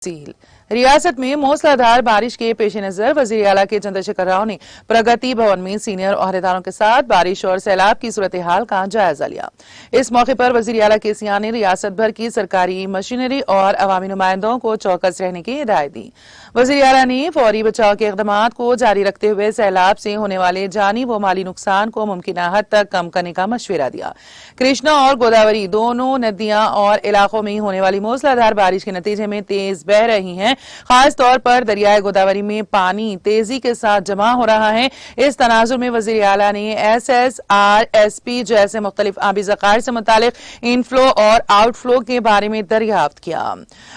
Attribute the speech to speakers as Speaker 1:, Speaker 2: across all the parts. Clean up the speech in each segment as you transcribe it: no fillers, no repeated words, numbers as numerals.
Speaker 1: तफसील। रियासत में मूसलाधार बारिश के पेश नजर वजीर आला के चंद्रशेखर राव ने प्रगति भवन में सीनियर ओहदेदारों के साथ बारिश और सैलाब की सूरत हाल का जायजा लिया। इस मौके पर वजीर आला के सियाह ने रियासत भर की सरकारी मशीनरी और अवामी नुमाइंदों को चौकस रहने की हिदायत दी। वजीर आला ने फौरी बचाव के इकदाम को जारी रखते हुए सैलाब से होने वाले जानी व माली नुकसान को मुमकिन हद तक कम करने का मशवरा दिया। कृष्णा और गोदावरी दोनों नदियां और इलाकों में होने वाली मूसलाधार बारिश के नतीजे में तेज बह रही हैं। खास तौर पर दरियाए गोदावरी में पानी तेजी के साथ जमा हो रहा है। इस तनाजुर में वजीर आला ने SSRSP जैसे मुख्तलिफ आबी ज़खायर से मुतालिक इनफ्लो और आउटफ्लो के बारे में दरियाफ्त किया।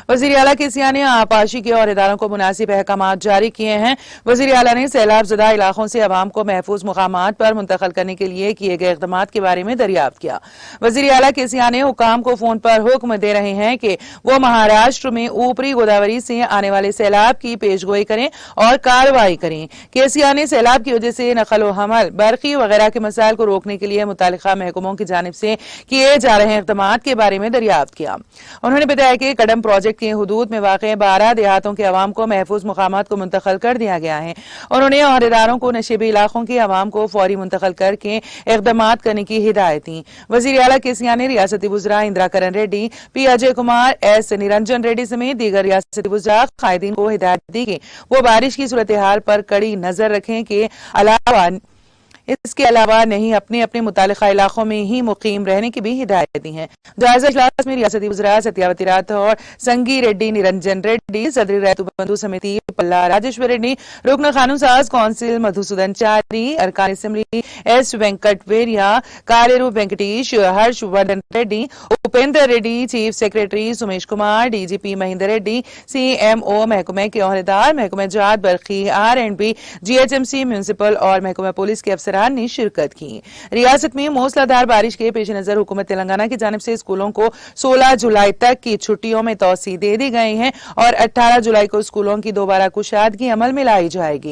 Speaker 1: वजीर आला के सियाह ने आपाशी के ओहदेदारों को मुनासिब अहकाम जारी किए हैं। वजीर आला ने सैलाब ज़दा इलाकों से अवाम को महफूज मुकामात पर मुंतकिल करने के लिए किए गए इक़दामात के बारे में दरियाफ्त किया। वजीर आला के सियाह ने हुकाम को फोन पर हुक्म दे रहे हैं कि वो महाराष्ट्र में ऊपरी गोदावरी से आने वाले सैलाब की पेशगोई करें और कार्रवाई करें। केसीआर ने सैलाब की वजह से नकल व हमल, बरकी वगैरह के मसाइल को रोकने के लिए मुतालिका महकमों की जानिब से किए जा रहे इक़दाम के बारे में दरियाफ्त किया। उन्होंने बताया कि कदम प्रोजेक्ट के हुदूद में वाक़े 12 देहातों के अवाम को महफूज मुकामात को मुंतकिल कर दिया गया है। उन्होंने ओहदेदारों को नशीबी इलाकों के अवाम को फौरी मुंतकिल करके इक़दामात करने की हिदायत दी। वज़ीर आला के सियाह ने रियासती वज़रा इंदिरा करण रेड्डी, P अजय कुमार, S निरंजन रेड्डी समेत दीगर रियासती वज़रा कायदीन को हिदायत दी कि वो बारिश की सूरत हाल पर कड़ी नजर रखें के इसके अलावा नहीं अपने अपने मुतालिका इलाकों में ही मुकीम रहने की भी हिदायत दी है। जायजा इजलास में रियासती वज़रा सत्यावती राठौर, संगी रेड्डी, निरंजन रेड्डी, सदरी रैतु बंधु समिति पल्ला राजेश्वर रेड्डी, रुकन कानून साज कौंसिल मधुसूदन चारी, अरकान assembly S Venkat Veeraiah, Kaleru Venkatesh, Harshavardhan Reddy, Upendra Reddy, chief secretary Sumesh Kumar, DGP Mahendra Reddy, CMO महकमे के ओहदेदार, महकमे जात बरखी, R&B, GHMC म्यूनिसिपल और महकमा पुलिस के अफसरान ने शिरकत की। रियासत में मूसलाधार बारिश के पेश नजर हुकूमत तेलंगाना की जानिब से स्कूलों को 16 जुलाई तक की छुट्टियों में तौसी दे दी गई है और 18 जुलाई को स्कूलों की दोबारा कुशादगी अमल में लाई जाएगी।